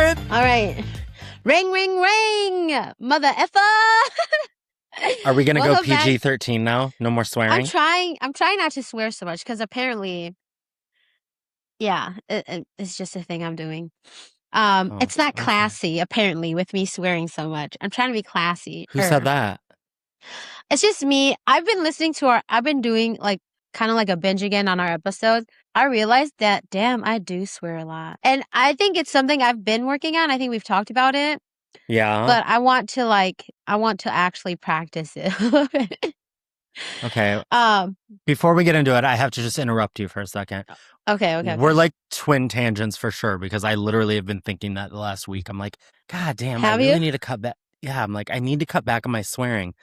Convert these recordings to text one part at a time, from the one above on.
it. All right. Ring, ring, ring. Mother effer. Are we going to go Welcome back. PG-13 now? No more swearing? I'm trying not to swear so much because apparently, yeah, it's just a thing I'm doing. It's not okay. classy, apparently, with me swearing so much. I'm trying to be classy. Who said that? It's just me. I've been doing like kind of like a binge again on our episodes. I realized that, damn, I do swear a lot. And I think it's something I've been working on. I think we've talked about it. Yeah. But I want to actually practice it. Okay. Before we get into it, I have to just interrupt you for a second. Okay. We're like twin tangents for sure, because I literally have been thinking that the last week. I'm like, God damn, Have I really you? need to cut back. Yeah, I'm like, I need to cut back on my swearing.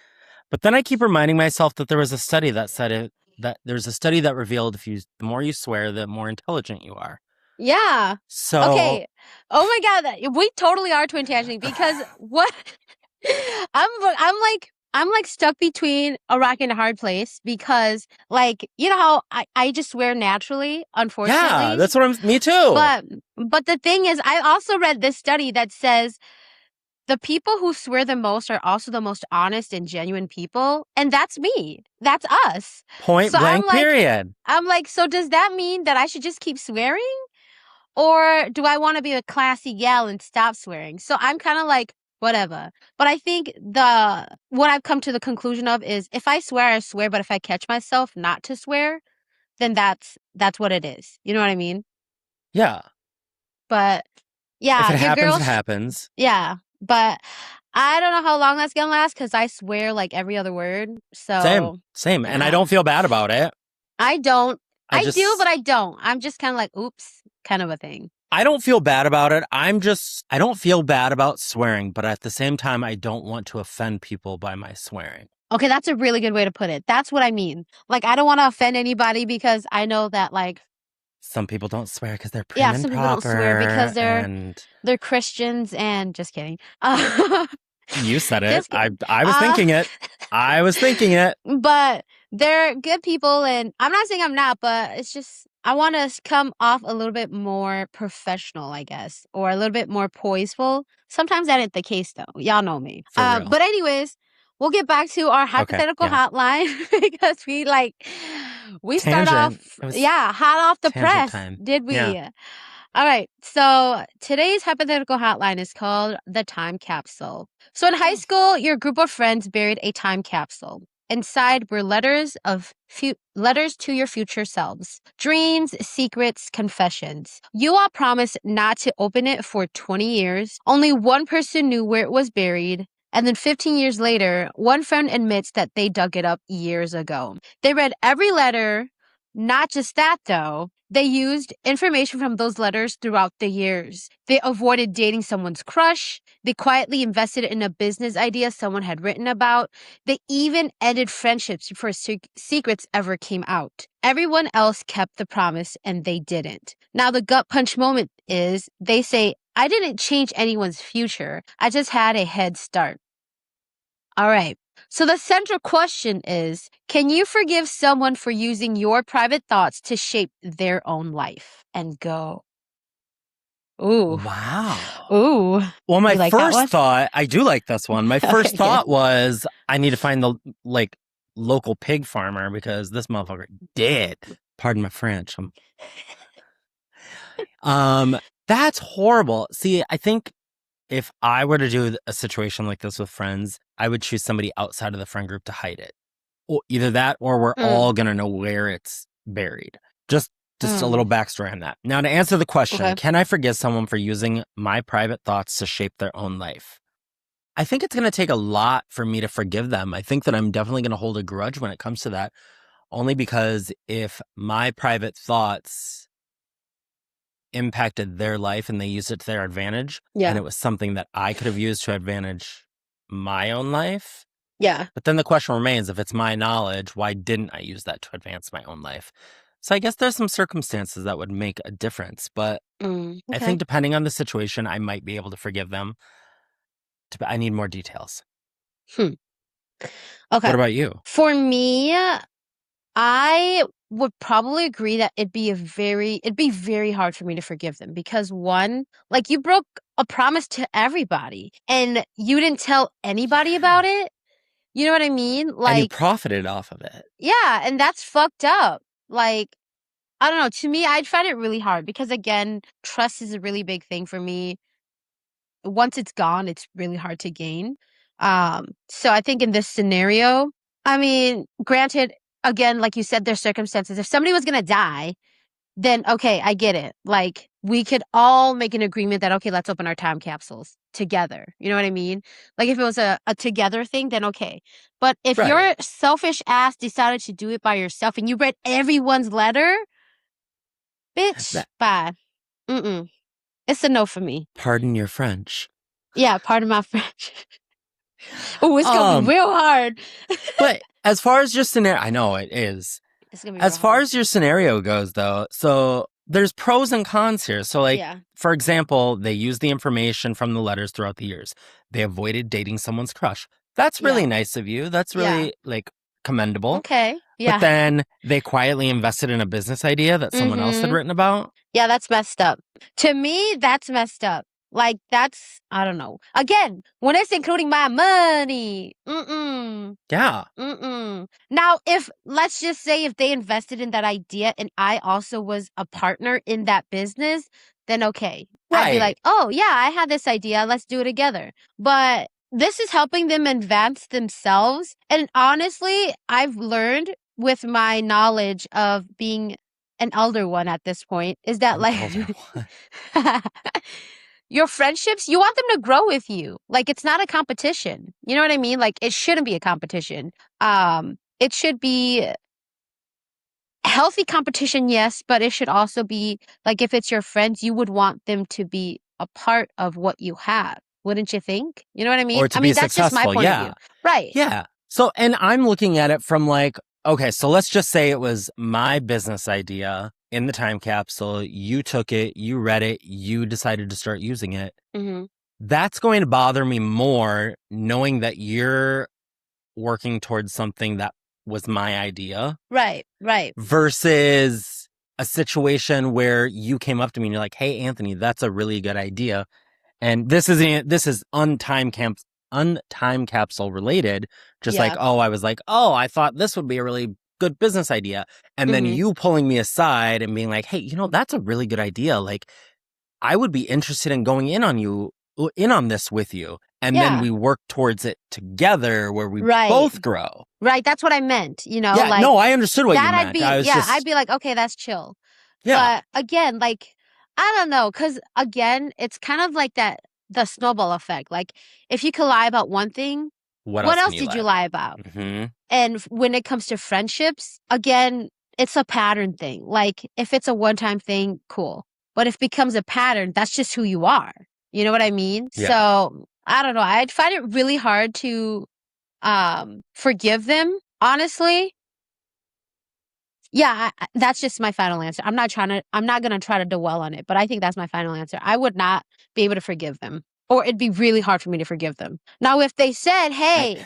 But then I keep reminding myself that there was a study that said that there's a study that revealed the more you swear, the more intelligent you are. Yeah. So Okay. Oh my God, we totally are twin tangenting because what I'm like stuck between a rock and a hard place because like you know how I just swear naturally, unfortunately. yeah, that's what me too. But the thing is, I also read this study that says the people who swear the most are also the most honest and genuine people. And that's me. That's us. Point So blank, period. I'm like, so does that mean that I should just keep swearing? Or do I want to be a classy gal and stop swearing? So I'm kind of like, whatever. But I think what I've come to the conclusion of is if I swear, I swear. But if I catch myself not to swear, then that's what it is. You know what I mean? Yeah. But yeah, if it your happens, girls, it happens. yeah. But I don't know how long that's gonna last because I swear like every other word. So Same. yeah. And I don't feel bad about it. I don't. I do, but I I don't. I'm just kind of like, oops, kind of a thing. I don't feel bad about it. I don't feel bad about swearing, but at the same time, I don't want to offend people by my swearing. Okay, that's a really good way to put it. That's what I mean. Like, I don't want to offend anybody because I know that, like, some people don't swear because they're prim and some proper. people don't swear because they're Christians and just kidding. You said it. I was thinking it. I was thinking it. But they're good people, and I'm not saying I'm not, but it's just I want to come off a little bit more professional, I guess, or a little bit more poiseful. Sometimes that ain't the case, though. Y'all know me. For real. But anyways, we'll get back to our hypothetical hotline because we start off, hot off the press. Time. Did we? Yeah. All right. So today's hypothetical hotline is called the time capsule. So in high school, your group of friends buried a time capsule. Inside were letters to your future selves, dreams, secrets, confessions. You all promised not to open it for 20 years. Only one person knew where it was buried. And then 15 years later, one friend admits that they dug it up years ago. They read every letter. Not just that, though. They used information from those letters throughout the years. They avoided dating someone's crush. They quietly invested in a business idea someone had written about. They even ended friendships before secrets ever came out. Everyone else kept the promise and they didn't. Now, the gut punch moment is they say, I didn't change anyone's future. I just had a head start. All right. So the central question is, can you forgive someone for using your private thoughts to shape their own life? And go. Ooh. Wow. Ooh. Well, my first thought, I do like this one. My first thought was I need to find the local pig farmer because this motherfucker dead. Pardon my French. That's horrible. See, I think if I were to do a situation like this with friends, I would choose somebody outside of the friend group to hide it. Or either that or we're all going to know where it's buried. Just a little backstory on that. Now, to answer the question, can I forgive someone for using my private thoughts to shape their own life? I think it's going to take a lot for me to forgive them. I think that I'm definitely going to hold a grudge when it comes to that, only because if my private thoughts impacted their life and they used it to their advantage, and it was something that I could have used to advantage my own life. Yeah. But then the question remains, if it's my knowledge, why didn't I use that to advance my own life? So I guess there's some circumstances that would make a difference, but I think depending on the situation, I might be able to forgive them. I need more details. Okay. What about you? For me, I would probably agree that it'd be very hard for me to forgive them because one, like you broke a promise to everybody and you didn't tell anybody about it. You know what I mean? And you Like, profited off of it. yeah, and that's fucked up. Like, I don't know. To me, I'd find it really hard because, again, trust is a really big thing for me. Once it's gone, it's really hard to gain. So I think in this scenario, I mean, granted, again, like you said, there's circumstances. If somebody was gonna die, then okay, I get it. Like we could all make an agreement that okay, let's open our time capsules together. You know what I mean? Like if it was a together thing, then okay. But if Right. your selfish ass decided to do it by yourself and you read everyone's letter, bitch, That, bye. Mm-mm. It's a no for me. pardon your French. Yeah, pardon my French. Oh, it's gonna be Um, real hard. but as far as your scenario, I know it is. It's gonna be As real far hard. as your scenario goes, though, so there's pros and cons here. So, like, Yeah. for example, they used the information from the letters throughout the years. They avoided dating someone's crush. That's really Yeah. nice of you. That's Yeah. really, like, commendable. Okay. But Yeah. then they quietly invested in a business idea that someone else had Mm-hmm. written about. Yeah, that's messed up. To me, that's messed up. Like that's I don't know. Again, when it's including my money. Mm-mm. Yeah. Mm-mm. Now, if let's just say if they invested in that idea and I also was a partner in that business, then okay. I'd be Right. like, oh yeah, I had this idea. Let's do it together. But this is helping them advance themselves. And honestly, I've learned with my knowledge of being an elder one at this point is that An like elder one. your friendships, you want them to grow with you. Like it's not a competition. You know what I mean? Like it shouldn't be a competition. It should be healthy competition, yes, but it should also be like if it's your friends, you would want them to be a part of what you have. Wouldn't you think? You know what I mean? Or I to be mean, that's just my successful. point of Yeah. view. Right. Yeah. So, and I'm looking at it from like, okay, so let's just say it was my business idea in the time capsule. You took it, you read it, you decided to start using it. Mm-hmm. That's going to bother me more knowing that you're working towards something that was my idea Right. Right. versus a situation where you came up to me and you're like, hey, Anthony, that's a really good idea. And this is untime capsule related. Just like, Yeah. oh, I was like, oh, I thought this would be a really good business idea. And then Mm-hmm. you pulling me aside and being like, hey, that's a really good idea. Like, I would be interested in going in on this with you. And then Yeah. we work towards it together where we Right. both grow. Right. That's what I meant. Yeah, Like no, I understood what you that meant. I was I'd just, be like, okay, that's chill. yeah, But again, like, I don't know, because again, it's kind of like the snowball effect. Like, if you could lie about one thing, what what else can else you did lie you lie about? about? Hmm. And when it comes to friendships, again, it's a pattern thing. Like, if it's a one-time thing, cool. But if it becomes a pattern, that's just who you are. You know what I mean? Yeah. So, I don't know. I'd find it really hard to forgive them, honestly. Yeah, that's just my final answer. I'm not gonna try to dwell on it, but I think that's my final answer. I would not be able to forgive them, or it'd be really hard for me to forgive them. Now, if they said, I, "Hey, do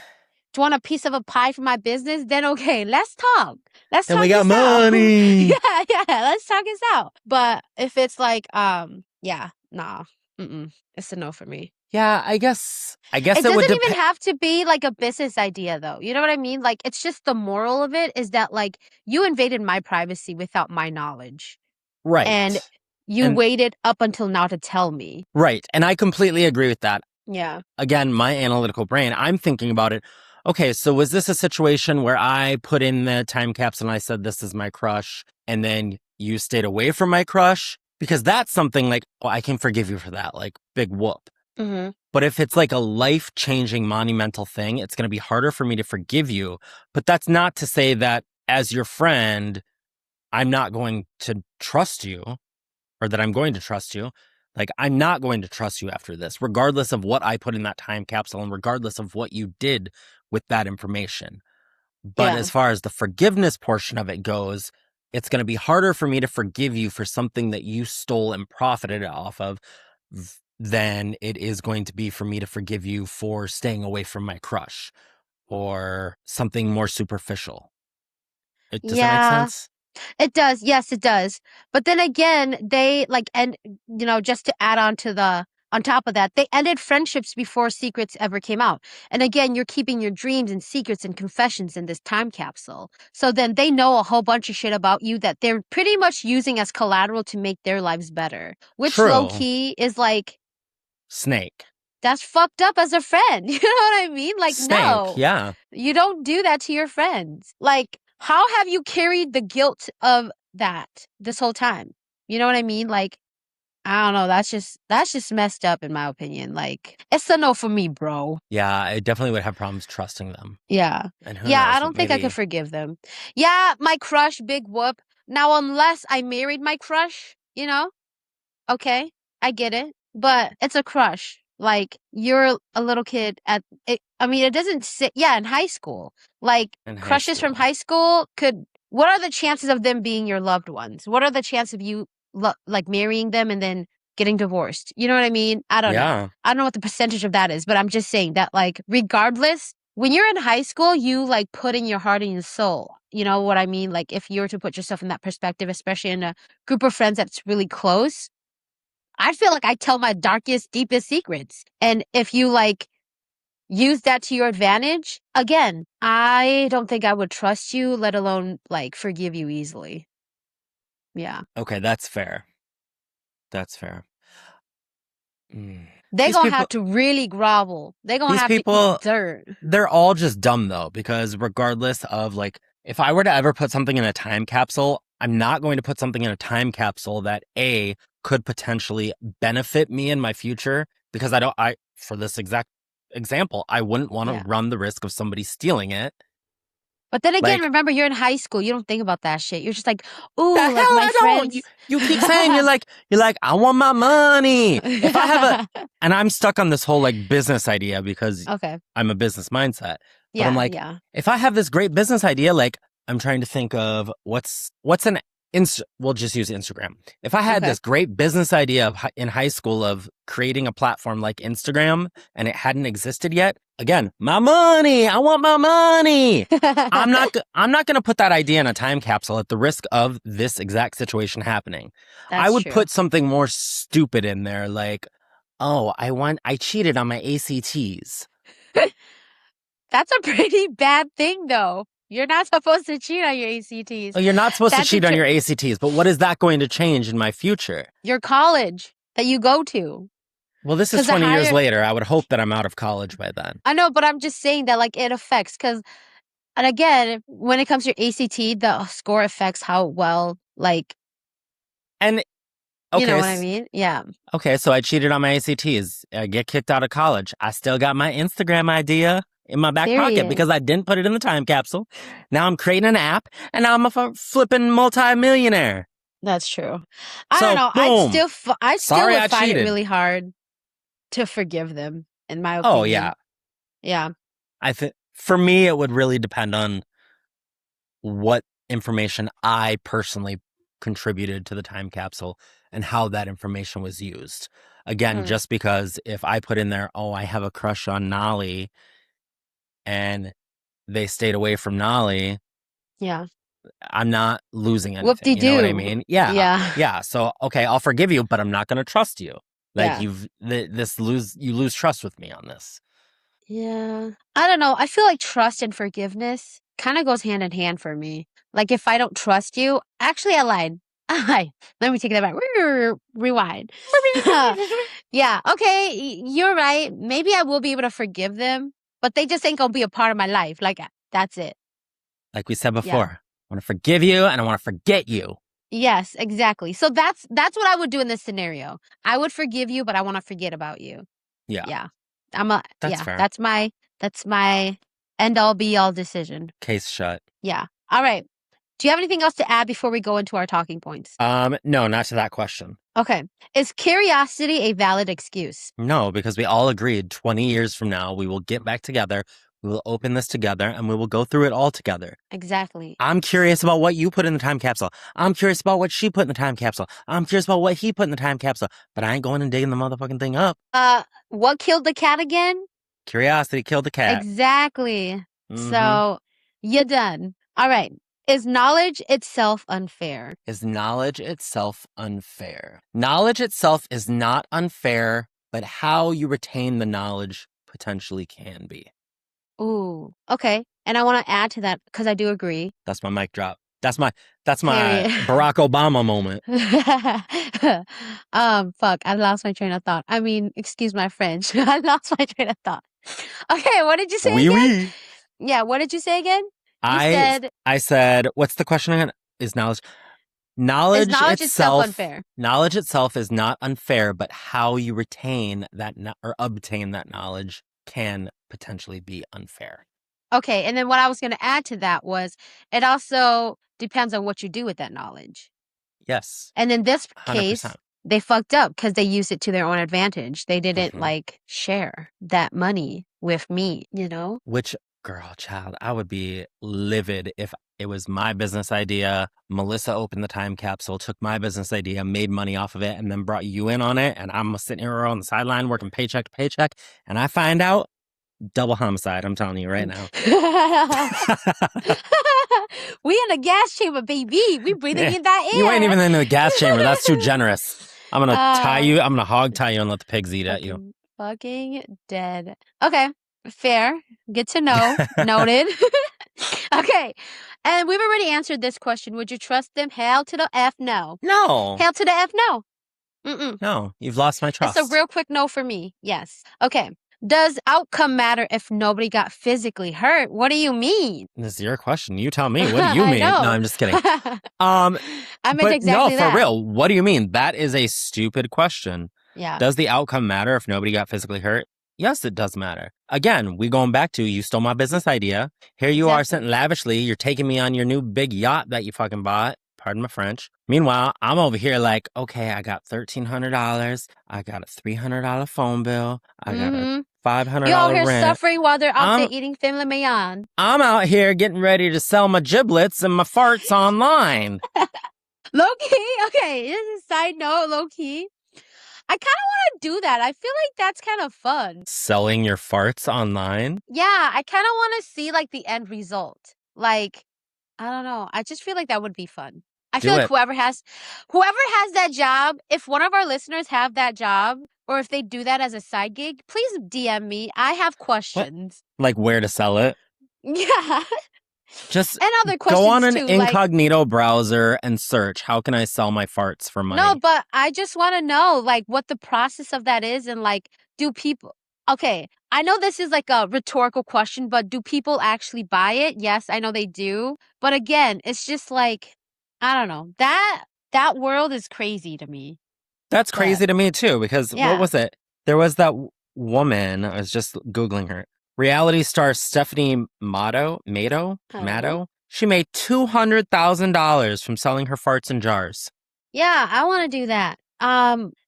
you want a piece of a pie for my business?" Then okay, let's talk. Let's then we talk got this out. money. Yeah, let's talk this out. But if it's like, yeah, nah, it's a no for me. Yeah, I guess It it would doesn't even depend. have to be like a business idea though. You know what I mean? Like it's just the moral of it is that like you invaded my privacy without my knowledge and Right. you And waited up until now to tell me. right. And I completely agree with that. Yeah. Again, my analytical brain, I'm thinking about it. Okay, so was this a situation where I put in the time capsule and I said, this is my crush, and then you stayed away from my crush? Because that's something like, oh, I can forgive you for that, like big whoop. Mm-hmm. But if it's like a life changing, monumental thing, it's going to be harder for me to forgive you. But that's not to say that as your friend, I'm not going to trust you or that I'm going to trust you. Like, I'm not going to trust you after this, regardless of what I put in that time capsule and regardless of what you did with that information. But Yeah. as far as the forgiveness portion of it goes, it's going to be harder for me to forgive you for something that you stole and profited off of than it is going to be for me to forgive you for staying away from my crush or something more superficial. Does that make Yeah. sense? It does. Yes, it does. But then again, they like and just to add on to On top of that, they ended friendships before secrets ever came out. And again, you're keeping your dreams and secrets and confessions in this time capsule. So then they know a whole bunch of shit about you that they're pretty much using as collateral to make their lives better, which low True. key is like, Snake. that's fucked up as a friend. You know what I mean? Like, Snake, no, yeah. you don't do that to your friends. Like, how have you carried the guilt of that this whole time? You know what I mean? Like, I don't know. That's just messed up in my opinion. Like, it's a no for me, bro. Yeah, I definitely would have problems trusting them. Yeah. And who Yeah, I knows, don't think I could maybe. forgive them. Yeah, my crush, big whoop. Now, unless I married my crush, okay, I get it. But it's a crush. Like, you're a little kid at it. I mean, it doesn't sit, yeah, in high school. Like, In high crushes from school. high school what are the chances of them being your loved ones? What are the chances of you, like, marrying them and then getting divorced? You know what I mean? I don't know. Yeah. I don't know what the percentage of that is, but I'm just saying that, like, regardless, when you're in high school, you, like, put in your heart and your soul. You know what I mean? Like, if you were to put yourself in that perspective, especially in a group of friends that's really close, I feel like I tell my darkest, deepest secrets. And if you like use that to your advantage, again, I don't think I would trust you, let alone like forgive you easily. Yeah. Okay, that's fair. That's fair. Mm. They're These gonna people have to really grovel. They're gonna these have to eat people dirt. they're all just dumb though, because regardless of like if I were to ever put something in a time capsule, I'm not going to put something in a time capsule that A could potentially benefit me in my future because I for this exact example, I wouldn't want to Yeah. run the risk of somebody stealing it. But then again, Like remember you're in high school. You don't think about that shit. You're just like, the ooh, hell like my I don't. friends. You keep saying you're like I want my money. If I have a and I'm stuck on this whole like business idea because Okay. I'm a business mindset. But I'm Yeah, like, yeah. if I have this great business idea, like I'm trying to think of what's an we'll just use Instagram. If I had Okay. this great business idea in high school of creating a platform like Instagram and it hadn't existed yet, again, my money, I want my money. I'm not going to put that idea in a time capsule at the risk of this exact situation happening. I That's would true. put something more stupid in there like, "Oh, I cheated on my ACTs." That's a pretty bad thing, though. You're not supposed to cheat on your ACTs. Oh, you're not supposed to That's a cheat on your ACTs, but what is that going to change in my future? your college that you go to. Well, this is Because the 20 years higher, later. I would hope that I'm out of college by then. I know, but I'm just saying that like it affects. Because, and again, when it comes to your ACT, the score affects how well, like, And you know okay, what I mean? Yeah. okay, so I cheated on my ACTs. I get kicked out of college. I still got my Instagram idea in my back pocket Period. because I didn't put it in the time capsule. Now I'm creating an app, and now I'm a flipping multi-millionaire. That's true. I don't So, know. boom. I still Sorry would I find it cheated. really hard to forgive them, in my Oh yeah, opinion. Yeah. I think for me it would really depend on what information I personally contributed to the time capsule and how that information was used. Again, Mm, just because if I put in there, oh, I have a crush on Nalee and they stayed away from Nalee, yeah. I'm not losing anything. You know what I Whoop-de-doo. mean? Yeah. Yeah. Yeah. So, okay, I'll forgive you, but I'm not going to trust you. Like Yeah. you lose trust with me on this. Yeah. I don't know. I feel like trust and forgiveness kind of goes hand in hand for me. Like if I don't trust you, actually I lied. I lied. Let me take that back. Rewind. Yeah. Okay. You're right. Maybe I will be able to forgive them, but they just ain't gonna be a part of my life. Like that's it. Like we said Yeah. before, I want to forgive you and I want to forget you. Yes, exactly. So that's what I would do in this scenario. I would forgive you, but I want to forget about you. Yeah, Yeah. that's fair. That's my end all be all decision. Case shut. Yeah. All right. Do you have anything else to add before we go into our talking points? No, not to that question. Okay. Is curiosity a valid excuse? No, because we all agreed 20 years from now, we will get back together, we will open this together, and we will go through it all together. Exactly. I'm curious about what you put in the time capsule. I'm curious about what she put in the time capsule. I'm curious about what he put in the time capsule, but I ain't going and digging the motherfucking thing up. What killed the cat again? Curiosity killed the cat. Exactly. Mm-hmm. So, you're done. All right. Is knowledge itself unfair? Is knowledge itself unfair? Knowledge itself is not unfair, but how you retain the knowledge potentially can be. Ooh, okay. And I want to add to that because I do agree. That's my mic drop. That's my Period. Barack Obama moment. Fuck, I lost my train of thought. I mean, excuse my French. I lost my train of thought. Okay, what did you say Oui, again? oui. Yeah, what did you say again? You I said, I said, what's the question again? Is knowledge is knowledge itself unfair? knowledge itself is not unfair, but how you retain that or obtain that knowledge can potentially be unfair. Okay, and then what I was going to add to that was it also depends on what you do with that knowledge. Yes. And in this 100%. case, they fucked up because they used it to their own advantage. They didn't Mhm. like share that money with me, you know? Which, girl, child, I would be livid if it was my business idea. Melissa opened the time capsule, took my business idea, made money off of it, and then brought you in on it. And I'm sitting here on the sideline working paycheck to paycheck. And I find out double homicide. I'm telling you right now. We in a gas chamber, baby. We breathing Yeah. in that You ain't air. even in the gas chamber. That's too generous. I'm going to tie you. I'm going to hog Uh, tie you and let the pigs eat at you. fucking dead. Okay, fair. Good to know. Noted. Okay, and we've already answered this question. Would you trust them? Hell to the F no. No. Hell to the F no. Mm-mm. No. You've lost my It's a trust. real quick no for me. Yes. Okay. Does outcome matter if nobody got physically hurt? What do you mean? This is your question. You tell me. What do you I mean? No, know. I'm just kidding. Um, I meant But no, exactly for that. real, what do you mean? That is a stupid question. Yeah. Does the outcome matter if nobody got physically hurt? Yes, it does matter. Again, we going back to you stole my business idea. Here you are sitting lavishly. You're taking me on your new big yacht that you fucking bought. Pardon my French. Meanwhile, I'm over here like, okay, I got $1,300. I got a $300 phone bill. I got a $500 You all here rent. suffering while they're out there eating filet mignon. I'm out here getting ready to sell my giblets and my farts online. Low key, okay, this is a side note, low key. I kind of want to do that. I feel like that's kind of fun. Selling your farts online? Yeah, I kind of want to see like the end result. Like, I don't know. I just feel like that would be fun. I feel Do like it. whoever has that job, if one of our listeners have that job or if they do that as a side gig, please DM me. I have What? questions. Like where to sell it? Yeah. Just And other go on questions an too, like incognito browser and search, how can I sell my farts for money? no, but I just want to know like what the process of that is and like do people okay, I know this is like a rhetorical question, but do people actually buy it? Yes, I know they do. But again, it's just like I don't know. That world is crazy to me. That's But crazy to me too, because what yeah. was it? There was that woman, I was just Googling her. Reality star Stephanie Matto. She made $200,000 from selling her farts in jars. Yeah, I want to do that.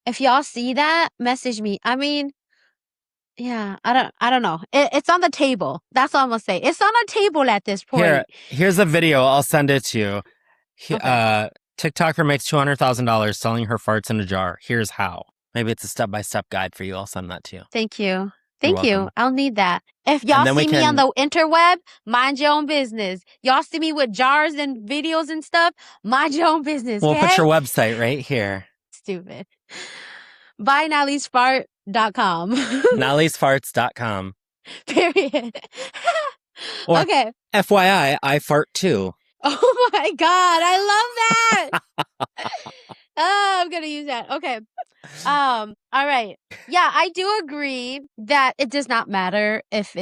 If y'all see that, message me. I mean, yeah, I don't know. It's on the table. That's all I'm gonna say. It's on the table at this point. Here's a video. I'll send it to you. Okay. TikToker makes $200,000 selling her farts in a jar. Here's how. Maybe it's a step-by-step guide for you. I'll send that to you. Thank you. You're Thank you. welcome. I'll need that. If And y'all then we see me on can the interweb, mind your own business. Y'all see me with jars and videos and stuff, mind your own business, we'll put okay? your website right here. Stupid. Buy Nalee'sFart.com. Nalee'sFarts.com. Period. Or Okay. FYI, I fart too. Oh my God, I love that. Oh, I'm gonna use that. Okay. All right. Yeah, I do agree that it does not matter if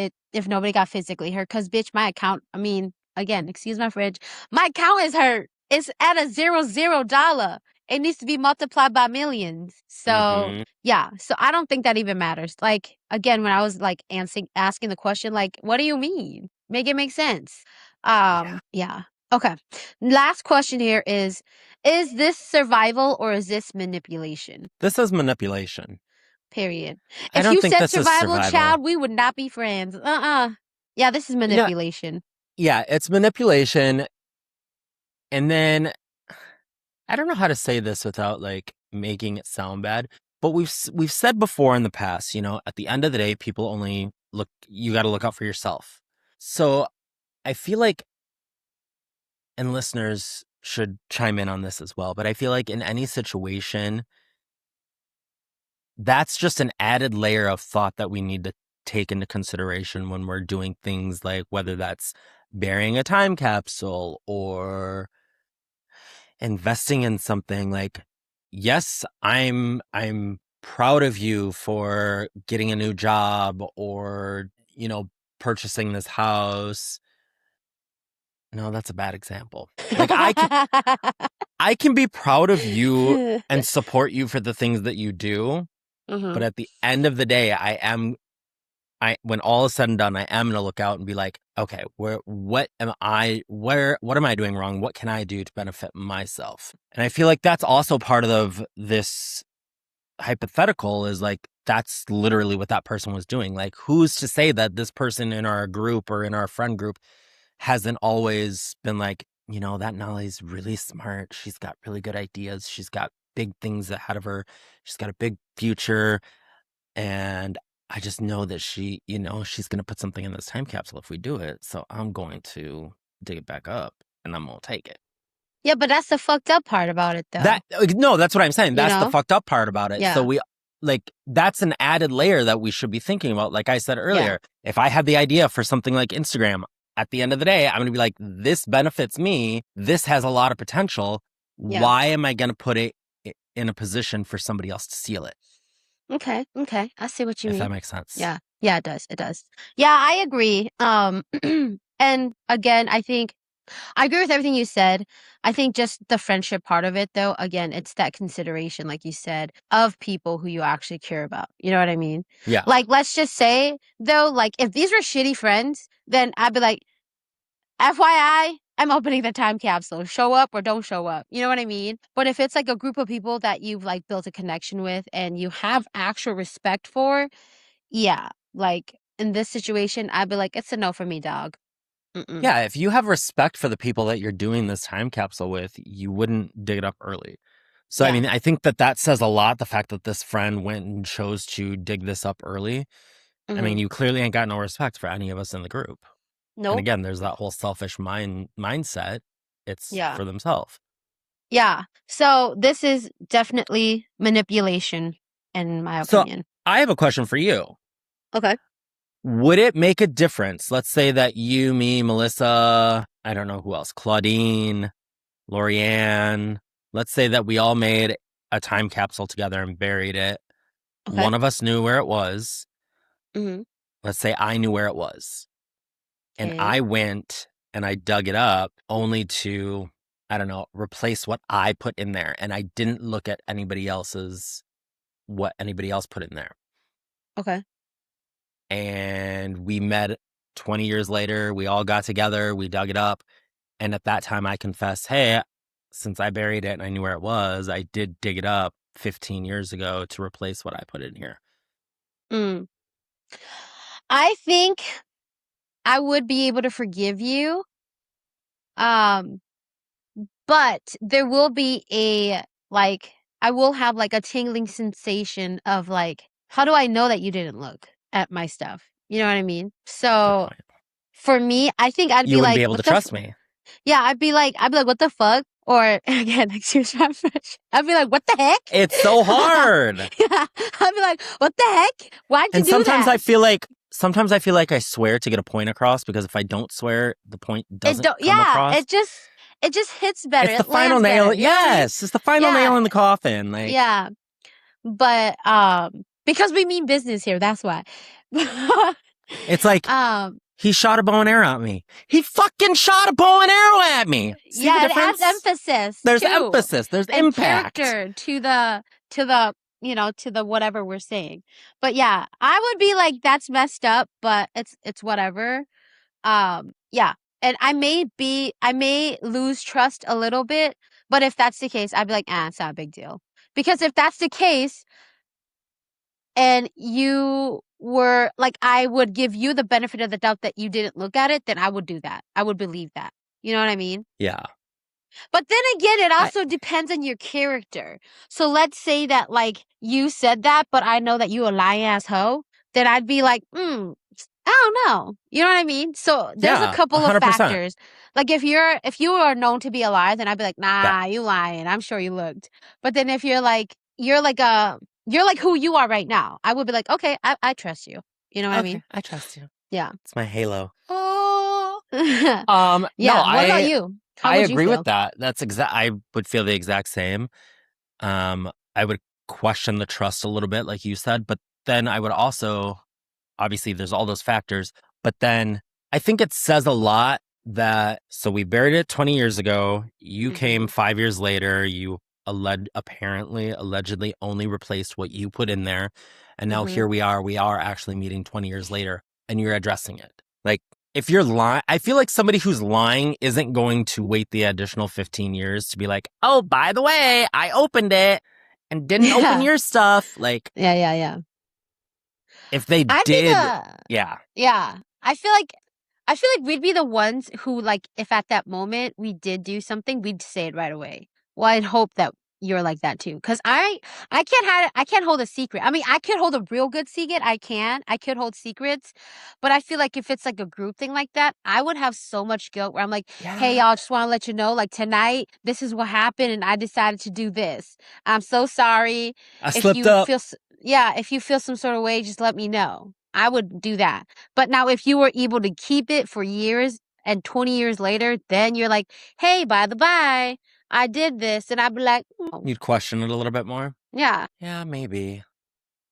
nobody got physically hurt, because bitch, my account, I mean, again, excuse my fridge, my account is hurt. It's at a $0. It needs to be multiplied by millions. So yeah, so I don't think that even matters. Like again, when I was like asking the question, like, what do you mean? Make it make sense. Yeah. Okay. Last question here is this survival or is this manipulation? This is manipulation. Period. I If don't you think said this is survival, survival. child, we would not be friends. Yeah, this is manipulation. Yeah, it's manipulation. And then I don't know how to say this without like making it sound bad, but we've said before in the past, at the end of the day, people only you got to look out for yourself. So I feel like, and listeners should chime in on this as well, but I feel like in any situation, that's just an added layer of thought that we need to take into consideration when we're doing things like whether that's burying a time capsule or investing in something. Like, yes, I'm proud of you for getting a new job or, purchasing this house. No, that's a bad example. Like, I can be proud of you and support you for the things that you do, but Hmm. at the end of the day, when all is said and done, I am going to look out and be like, okay, what am I doing wrong? What can I do to benefit myself? And I feel like that's also part of this hypothetical, is like, that's literally what that person was doing. Like, who's to say that this person in our group or in our friend group hasn't always been like, that Nalee's really smart. She's got really good ideas. She's got big things ahead of her. She's got a big future. And I just know that she's going to put something in this time capsule if we do it. So I'm going to dig it back up and I'm going to take it. Yeah, but that's the fucked up part about it, though. No, that's what I'm saying. You That's the know? fucked up part about it. So Yeah. that's an added layer that we should be thinking about. Like I said Yeah. earlier, if I had the idea for something like Instagram, at the end of the day, I'm going to be like, this benefits me. This has a lot of potential. Yeah. Why am I going to put it in a position for somebody else to steal it? Okay. Okay. I see what you If that mean. makes sense. Yeah. Yeah, it does. It does. Yeah, I agree. And again, I agree with everything you said. I think just the friendship part of it, though, again, it's that consideration, like you said, of people who you actually care about. You know what I mean? Yeah. Like, let's just say, though, like, if these were shitty friends, then I'd be like, FYI, I'm opening the time capsule. Show up or don't show up. You know what I mean? But if it's like a group of people that you've like built a connection with and you have actual respect for, yeah, like in this situation, I'd be like, it's a no for me, dog. Mm-mm. Yeah, if you have respect for the people that you're doing this time capsule with, you wouldn't dig it up early. So, I Yeah. mean, I think that says a lot, the fact that this friend went and chose to dig this up early. I Mm-hmm. mean, you clearly ain't got no respect for any of us in the group. And Nope. again, there's that whole selfish mindset. It's Yeah. for themselves. Yeah. So this is definitely manipulation, in my So, opinion. I have a question for you. Okay. Would it make a difference? Let's say that you, me, Melissa, I don't know who else, Claudine, Lorianne, let's say that we all made a time capsule together and buried it. Okay. One of us knew where it was. Mm-hmm. Let's say I knew where it was. And Okay. I went and I dug it up only to, I don't know, replace what I put in there. And I didn't look at what anybody else put in there. Okay. And we met 20 years later. We all got together. We dug it up. And at that time, I confessed, hey, since I buried it and I knew where it was, I did dig it up 15 years ago to replace what I put in here. Mm. I think I would be able to forgive you. Um, but there will be I will have like a tingling sensation of like, how do I know that you didn't look at my stuff? You know what I mean? Good So point. for me, I think I'd You be wouldn't be like, able to trust me. yeah, I'd be like, what the fuck? Or again, excuse my French. I'd be like, what the heck? It's so hard. Yeah, I'd be like, what the heck? Why'd you And do sometimes that? I swear to get a point across, because if I don't swear, the point It doesn't don't, come yeah, across. it just hits better. It's the It final lands nail. better. You know what I mean? Yes, it's the final nail Yeah, in the coffin. Like, yeah. But because we mean business here, that's why. it's like um, he shot a bow and arrow at me. He fucking shot a bow and arrow at me. See the yeah, it adds difference? emphasis There's too emphasis. There's and impact. character to the whatever we're saying. But yeah, I would be like, that's messed up, but it's whatever. Yeah. And I may lose trust a little bit, but if that's the case, I'd be like, it's not a big deal. Because if that's the case, and you were like, I would give you the benefit of the doubt that you didn't look at it, then I would do that. I would believe that. You know what I mean? Yeah. But then again, it I, also depends on your character. So let's say that like you said that, but I know that you a lying ass hoe, then I'd be like, I don't know. You know what I mean? So there's a yeah, couple of 100%. factors. Like if you are known to be a liar, then I'd be like, That nah, you lying. I'm sure you looked. But then if you're like you're like who you are right now. I would be like, okay, I trust you. You know what I Okay, mean? I trust you. Yeah. It's my halo. Oh. No, Yeah. What about you? How I would you agree with feel? that. I would feel the exact same. I would question the trust a little bit, like you said, but then I would also, obviously, there's all those factors, but then I think it says a lot that, so we buried it 20 years ago. You Mm-hmm. came 5 years later. You allegedly only replaced what you put in there. And now Mm-hmm. here we are actually meeting 20 years later, and you're addressing it. Like, if you're lying, I feel like somebody who's lying isn't going to wait the additional 15 years to be like, oh, by the way, I opened it and didn't open Yeah. your stuff. Like, Yeah. Yeah. Yeah. if they I'd be did, the yeah, yeah. I feel like we'd be the ones who like if at that moment we did do something, we'd say it right away. Well, I'd hope that you're like that too. Cause I can't hide I can't hold a secret. I mean, I could hold a real good secret. I can. I could hold secrets. But I feel like if it's like a group thing like that, I would have so much guilt where I'm like, hey yeah, y'all, just want to let you know, like tonight, this is what happened and I decided to do this. I'm so sorry. I If slipped you up. feel yeah, if you feel some sort of way, just let me know. I would do that. But now if you were able to keep it for years and 20 years later, then you're like, hey, by the by, I did this. And I'd be like, oh, You'd question it a little bit more. yeah. Yeah, maybe.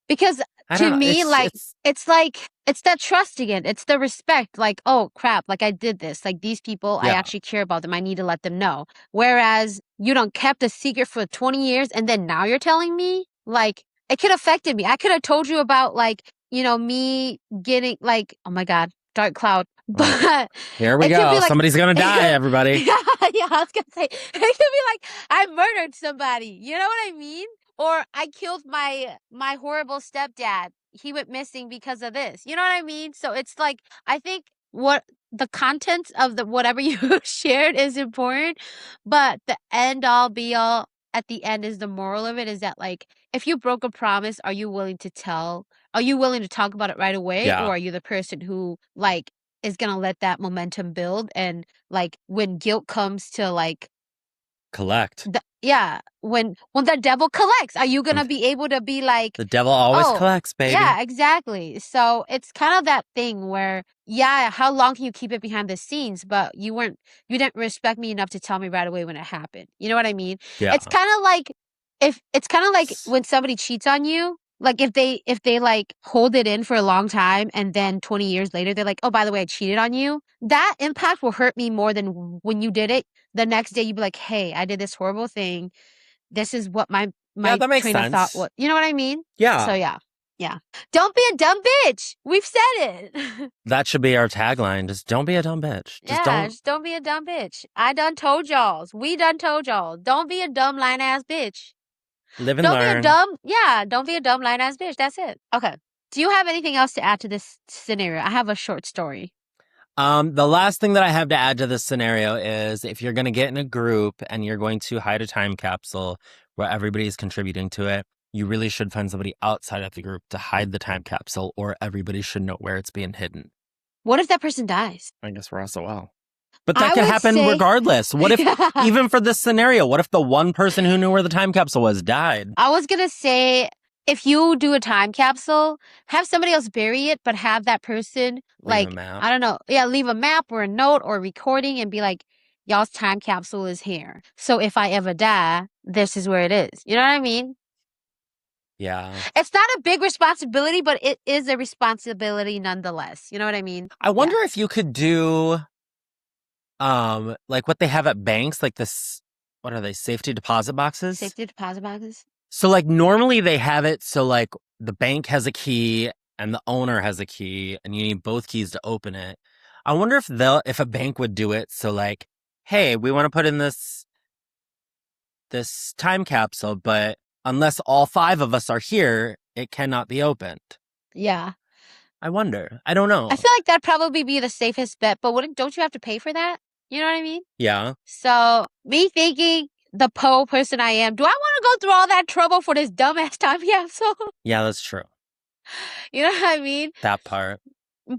Because I don't to know. me, like, it's that trust again. It's the respect. Like, oh, crap. Like, I did this. Like, these people, I Yeah, actually care about them. I need to let them know. Whereas you don't kept a secret for 20 years and then now you're telling me, like, it could have affected me. I could have told you about, like, me getting, like, oh my God, dark cloud. oh, But here we it could be go. like, Somebody's gonna die, yeah, everybody. yeah, I was gonna say, it could be like, I murdered somebody. You know what I mean? Or I killed my horrible stepdad. He went missing because of this. You know what I mean? So it's like I think what the contents of the whatever you shared is important, but the end all be all at the end is the moral of it is that like if you broke a promise, are you willing to tell? Are you willing to talk about it right away, Yeah, or are you the person who like is gonna let that momentum build and like when guilt comes to like collect. yeah, when the devil collects, are you gonna And be able to be like, the devil always oh, collects, baby. yeah, exactly. So it's kind of that thing where, yeah, how long can you keep it behind the scenes? But you didn't respect me enough to tell me right away when it happened. You know what I mean? Yeah. It's kind of like if it's kind of like when somebody cheats on you. Like if they like hold it in for a long time and then 20 years later they're like, oh, by the way, I cheated on you. That impact will hurt me more than when you did it the next day you'd be like, "Hey, I did this horrible thing. This is what Yeah, my that makes train of thought sense. was." You know what I mean? So Yeah. yeah. Yeah. Don't be a dumb bitch. We've said it. That should be our tagline. Just don't be a dumb bitch. Just Yeah, don't just don't be a dumb bitch. I done told y'all. We done told y'all. Don't be a dumb lying ass bitch. live and learn. Don't be a dumb lying ass bitch. That's it. Okay. Do you have anything else to add to this scenario? I have a short story. The last thing that I have to add to this scenario is if you're going to get in a group and you're going to hide a time capsule where everybody's contributing to it, you really should find somebody outside of the group to hide the time capsule, or everybody should know where it's being hidden. What if that person dies? I guess we're SOL. But that I could would happen say regardless. What if, yeah. even for this scenario, what if the one person who knew where the time capsule was died? I was gonna say if you do a time capsule, have somebody else bury it, but have that person Leave a like map. I don't know, yeah, leave a map or a note or a recording and be like, y'all's time capsule is here. So if I ever die, this is where it is. You know what I mean? Yeah. It's not a big responsibility, but it is a responsibility nonetheless. You know what I mean? I Yeah. wonder if you could do like what they have at banks, like this, what are they, safety deposit boxes? Safety deposit boxes. So like normally they have it so like the bank has a key and the owner has a key and you need both keys to open it. I wonder if a bank would do it so like, hey, we want to put in this time capsule, but unless all five of us are here, it cannot be opened. Yeah. I wonder. I don't know. I feel like that'd probably be the safest bet, but wouldn't don't you have to pay for that? You know what I mean? Yeah. So me thinking the po person I am, do I want to go through all that trouble for this dumbass time capsule? Yeah, that's true. You know what I mean? That part.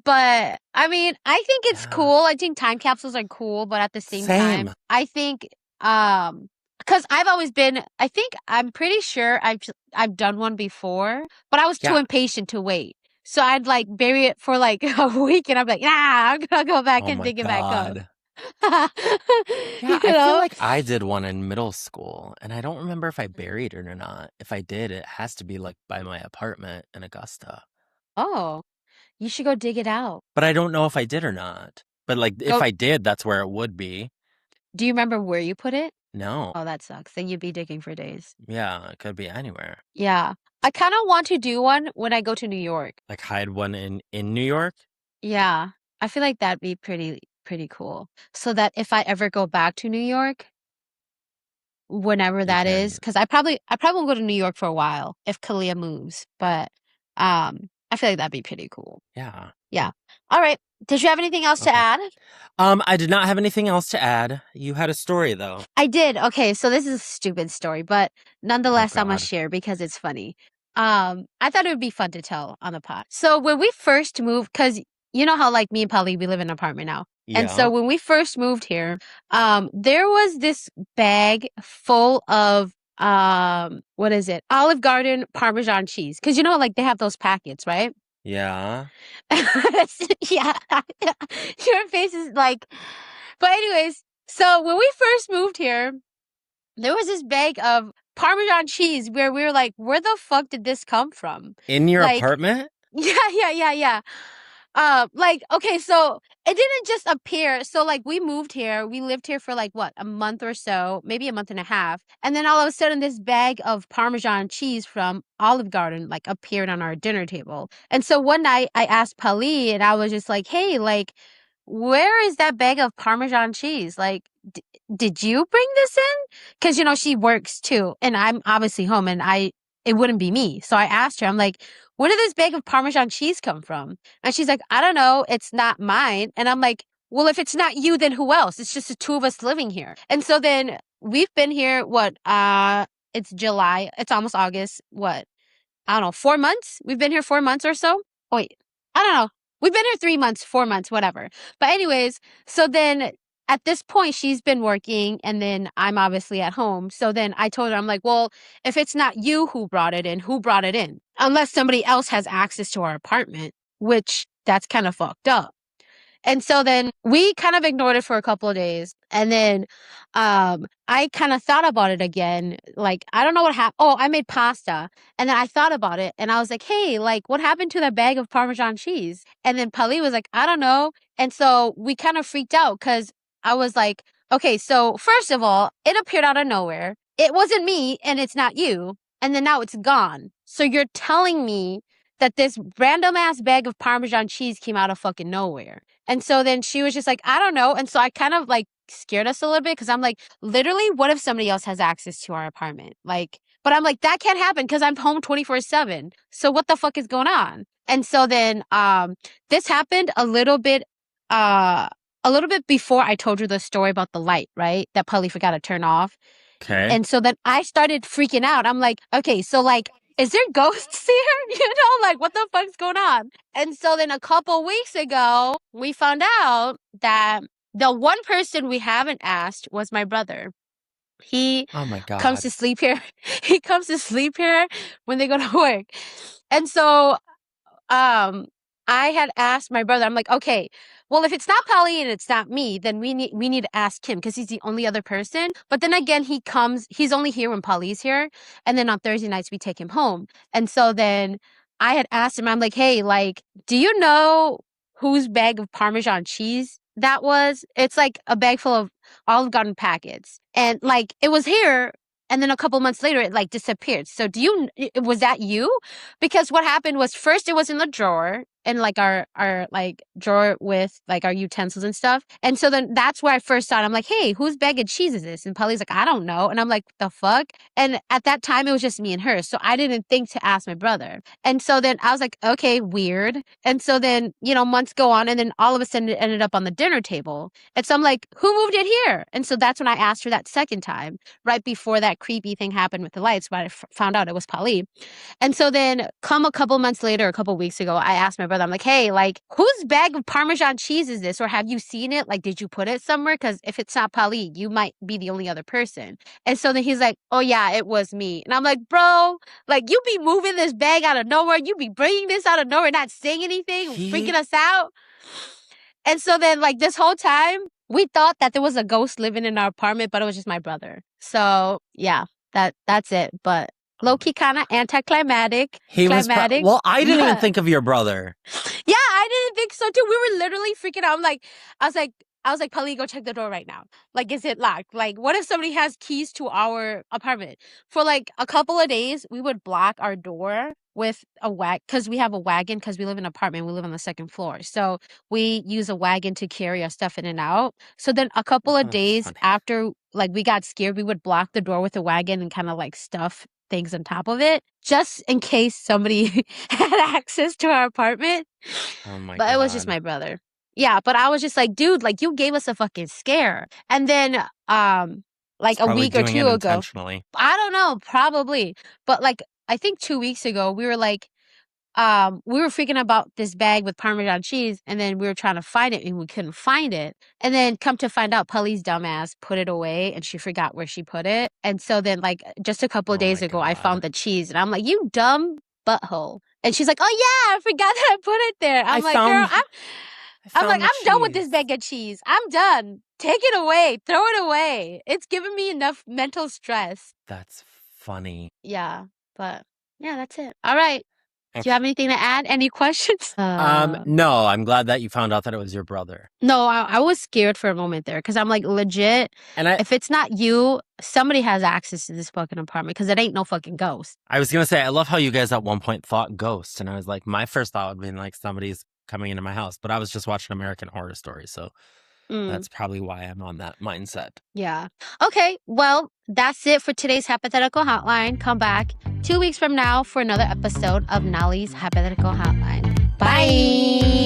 But I mean, I think it's Yeah. cool. I think time capsules are cool, but at the same time, Same. I think um Because I've always been, I'm pretty sure I've done one before, but I was too Yeah. impatient to wait. So I'd like bury it for like a week and I'm like, I'm gonna go back Oh and my dig it back up. God. Yeah, You I feel know? like I did one in middle school, and I don't remember if I buried it or not. If I did, it has to be like by my apartment in Augusta. Oh, you should go dig it out. But I don't know if I did or not. But like if Go, I did, that's where it would be. do you remember where you put it? No. Oh, that sucks. Then you'd be digging for days. Yeah, it could be anywhere. Yeah. I kind of want to do one when I go to New York. Like hide one in New York. Yeah. I feel like that'd be pretty cool. So that if I ever go back to New York, whenever You that is, can. because I probably will go to New York for a while if Kalia moves, but I feel like that'd be pretty cool. Yeah. Yeah. All right. Did you have anything else to Okay. add? I did not have anything else to add. You had a story though. I did. Okay, so this is a stupid story, but Oh nonetheless, I'm gonna God. share because it's funny. I thought it would be fun to tell on the pod. So when we first moved, because you know how like me and Polly, we live in an apartment now. And so Yeah. when we first moved here, there was this bag full of what is it? Olive Garden Parmesan cheese. Because you know, like they have those packets, right? Yeah. Yeah. Your face is like, but anyways, so when we first moved here, there was this bag of Parmesan cheese where we were like, where the fuck did this come from? In your Like, apartment? yeah. Like, okay, so it didn't just appear. So, like, we moved here. We lived here for like what, a month or so, maybe a month and a half. And then all of a sudden, this bag of Parmesan cheese from Olive Garden like appeared on our dinner table. And so one night I asked Pali and I was just like, hey, like, where is that bag of Parmesan cheese? Like, did you bring this in? Because, you know, she works too. And I'm obviously home and it wouldn't be me. So I asked her, I'm like, where did this bag of Parmesan cheese come from? And she's like, I don't know. It's not mine. And I'm like, well, if it's not you, then who else? It's just the two of us living here. And so then we've been here, it's July. It's almost August. What? I don't know, 4 months? We've been here 4 months or so? Oh, wait, I don't know. We've been here 3 months, 4 months, whatever. But anyways, so then at this point, she's been working and then I'm obviously at home. So then I told her, I'm like, well, if it's not you who brought it in, who brought it in? Unless somebody else has access to our apartment, which that's kind of fucked up. And so then we kind of ignored it for a couple of days. And then I kind of thought about it again. Like, I don't know what happened. Oh, I made pasta. And then I thought about it and I was like, hey, like, what happened to that bag of Parmesan cheese? And then Pali was like, I don't know. And so we kind of freaked out because I was like, okay, so first of all, it appeared out of nowhere. It wasn't me and it's not you. And then now it's gone. So you're telling me that this random ass bag of Parmesan cheese came out of fucking nowhere. And so then she was just like, I don't know. And so I kind of like scared us a little bit because I'm like, literally, what if somebody else has access to our apartment? Like, but I'm like, that can't happen because I'm home 24/7. So what the fuck is going on? And so then this happened a little bit before I told you the story about the light, right? That Polly forgot to turn off. Okay. And so then I started freaking out. I'm like, okay, so like, is there ghosts here? You know, like what the fuck's going on? And so then a couple weeks ago, we found out that the one person we haven't asked was my brother. He Oh my comes God. to sleep here. He comes to sleep here when they go to work. And so um I had asked my brother, I'm like, okay, well, if it's not Polly and it's not me, then we need to ask him because he's the only other person. But then again, he's only here when Polly's here. And then on Thursday nights we take him home. And so then I had asked him, I'm like, hey, like, do you know whose bag of Parmesan cheese that was? It's like a bag full of Olive Garden packets. And like it was here and then a couple months later it like disappeared. So was that you? Because what happened was first it was in the drawer in like our like drawer with like our utensils and stuff. And so then that's where I first saw it. I'm like, hey, whose bag of cheese is this? And Polly's like, I don't know. And I'm like, the fuck? And at that time it was just me and her. So I didn't think to ask my brother. And so then I was like, okay, weird. And so then, you know, months go on and then all of a sudden it ended up on the dinner table. And so I'm like, who moved it here? And so that's when I asked her that second time, right before that creepy thing happened with the lights, but I found out it was Polly. And so then come a couple months later, a couple weeks ago, I asked my brother, brother. I'm like, hey, like, whose bag of Parmesan cheese is this? Or have you seen it? Like, did you put it somewhere? Because if it's not Pali, you might be the only other person. And so then he's like, oh, yeah, it was me. And I'm like, bro, like, you be moving this bag out of nowhere. You be bringing this out of nowhere, not saying anything, freaking us out. And so then, like, this whole time, we thought that there was a ghost living in our apartment, but it was just my brother. So, yeah, that's it. But low-key kind of anticlimactic. He was climatic. well, I didn't even think of your brother. Yeah, I didn't think so too. We were literally freaking out. I was like, Polly, go check the door right now. Like, is it locked? Like, what if somebody has keys to our apartment? For like a couple of days, we would block our door with a wagon because we have a wagon because we live in an apartment. We live on the second floor. So we use a wagon to carry our stuff in and out. So then a couple of days after, like, we got scared, we would block the door with a wagon and kind of like stuff things on top of it just in case somebody had access to our apartment. Oh my but God. It was just my brother. Yeah, but I was just like, dude, like you gave us a fucking scare. And then like a week or two ago, I don't know, probably. But like I think 2 weeks ago, we were like we were freaking about this bag with Parmesan cheese, and then we were trying to find it and we couldn't find it. And then come to find out, Polly's dumbass put it away and she forgot where she put it. And so then, like, just a couple of days ago, I found the cheese and I'm like, you dumb butthole. And she's like, oh yeah, I forgot that I put it there. I'm like, girl, I'm done with this bag of cheese. I'm done. Take it away. Throw it away. It's giving me enough mental stress. That's funny. Yeah, but yeah, that's it. All right. Do you have anything to add? Any questions? No, I'm glad that you found out that it was your brother. No, I was scared for a moment there because I'm like, legit, and if it's not you, somebody has access to this fucking apartment because it ain't no fucking ghost. I was going to say, I love how you guys at one point thought ghost. And I was like, my first thought would be like somebody's coming into my house. But I was just watching American Horror Story. So that's probably why I'm on that mindset. Yeah. Okay. Well, that's it for today's Hypothetical Hotline. Come back 2 weeks from now for another episode of Nalee's Hypothetical Hotline. Bye.